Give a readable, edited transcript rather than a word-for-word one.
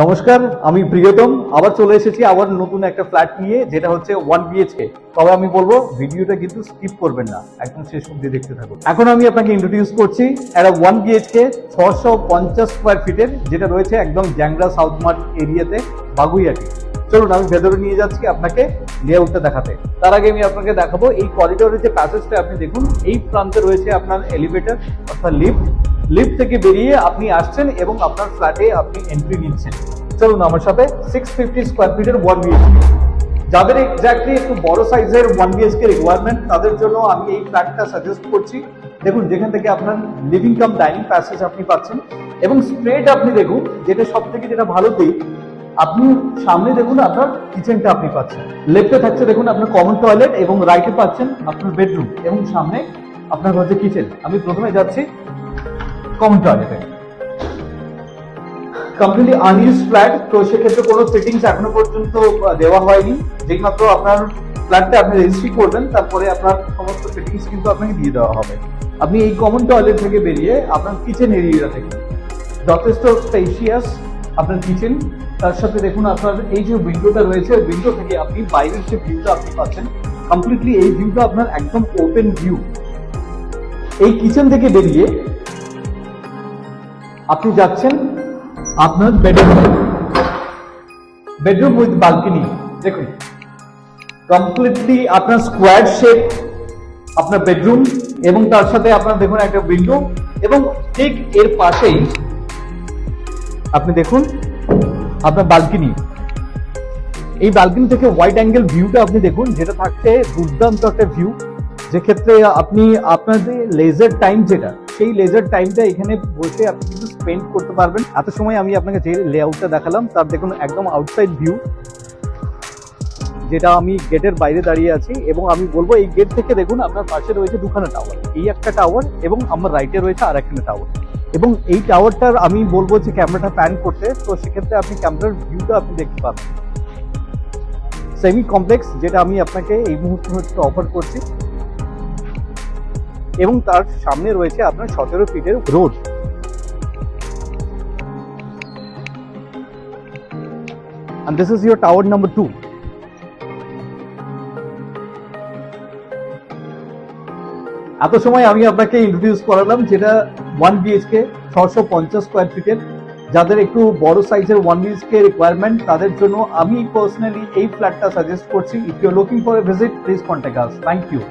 নমস্কার, আমি প্রিয়তম আবার চলে এসেছি আবার নতুন একটা ফ্ল্যাট নিয়ে, যেটা হচ্ছে 1 BHK। তবে আমি বলবো ভিডিওটা কিন্তু স্কিপ করবেন না, একদম শেষ অবধি দেখতে থাকুন। এখন আমি আপনাকে ইন্ট্রোডিউস করছি একটা 1 BHK 650 স্কোয়ার ফিটের, যেটা রয়েছে একদম জ্যাংরা সাউথ মার্ট এরিয়াতে, বাগুইয়াটি। চলুন আমি ভেতরে নিয়ে যাচ্ছি আপনাকে লেআউটটা দেখাতে। তার আগে আমি আপনাকে দেখাবো এই করিডোরের যে প্যাসেজটা আপনি দেখুন, এই প্রান্তে রয়েছে আপনার এলিভেটর অর্থাৎ লিফট থেকে বেরিয়ে আপনি আসছেন এবং আপনার ফ্ল্যাটে আপনি এন্ট্রি নিচ্ছেন। চলুন আমার সাথে 650 স্কোয়ার ফিটের 1 BHK, যাদের এক্স্যাক্টলি একটু বড় সাইজের 1 BHK রিকোয়ারমেন্ট, তাদের জন্য আমি এই ফ্ল্যাটটা সাজেস্ট করছি। দেখুন, যেখান থেকে আপনার লিভিং কাম ডাইনিং প্যাসেজ আপনি পাচ্ছেন এবং স্ট্রেট আপনি দেখুন, যেটা সব থেকে যেটা ভালো দিক, আপনি সামনে দেখুন আপনার কিচেনটা আপনি পাচ্ছেন। লেফটে থাকছে দেখুন আপনার কমন টয়লেট এবং রাইটে পাচ্ছেন আপনার বেডরুম এবং সামনে আপনার হচ্ছে কিচেন। আমি প্রথমে যাচ্ছি কমন টয়লেটে। কমপ্লিটলি আনইউজড ফ্ল্যাট, তো সেক্ষেত্রে কোনো ফিটিংস এখনো পর্যন্ত দেওয়া হয়নি। যেই মাত্র আপনার ফ্ল্যাটটা আপনি রেজিস্ট্রি করবেন, তারপরে আপনার সমস্ত ফিটিংস কিন্তু আপনাকে দিয়ে দেওয়া হবে। আপনি এই কমন টয়লেট থেকে বেরিয়ে আপনার কিচেন এরিয়াটা দেখুন, যথেষ্ট স্পেশিয়াস আপনার কিচেন। তার সাথে দেখুন আপনার এই যে উইন্ডোটা রয়েছে, উইন্ডো থেকে আপনি বাইরের যে ভিউটা আপনি পাচ্ছেন, কমপ্লিটলি এই ভিউটা আপনার একদম ওপেন ভিউ। এই কিচেন থেকে বেরিয়ে আপনি যাচ্ছেন আপনার বেডরুম উইথ বালকনি। দেখুন, কমপ্লিটলি আপনার স্কোয়ার শেপ আপনার বেডরুম এবং তার সাথে আপনার দেখুন একটা উইন্ডো এবং ঠিক এর পাশেই আপনি দেখুন আপনার বালকনি। এই বালকনি থেকে ওয়াইড অ্যাঙ্গেল ভিউটা আপনি দেখুন, যেটা থাকছে দুর্দান্ত একটা ভিউ, যে ক্ষেত্রে আপনি আপনার যে লেজার টাইম, যেটা সেই লেজার টাইমটা এখানে বসে আপনি কিন্তু স্পেন্ড করতে পারবেন। এত সময় আমি আপনাকে যে লেআউটটা দেখালাম, তার দেখুন একদম আউটসাইড ভিউ, যেটা আমি গেটের বাইরে দাঁড়িয়ে আছি এবং আমি বলবো এই গেট থেকে দেখুন আপনার পাশে রয়েছে দুখানা টাওয়ার, এই একটা টাওয়ার এবং আমার রাইটে রয়েছে আর একটা টাওয়ার। এবং এই টাওয়ারটার আমি বলবো যে ক্যামেরাটা প্যান করতে, তো সেক্ষেত্রে আপনি ক্যামেরার ভিউটা আপনি দেখতে পাবেন। সেমি কমপ্লেক্স, যেটা আমি আপনাকে এই মুহূর্তে হচ্ছে অফার করছি, এবং তার সামনে রয়েছে আপনার 17 ফিটের road. And this is your tower number 2. এত সময় আমি আপনাকে ইন্ট্রোডিউস করালাম যেটা 1 BHK 650 স্কোয়ার ফিটের। যাদের একটু বড় সাইজের 1 BHK রিকোয়ারমেন্ট, তাদের জন্য আমি পার্সোনালি এই ফ্ল্যাটটা সাজেস্ট করছি। If you are looking for a visit, please contact us. Thank you.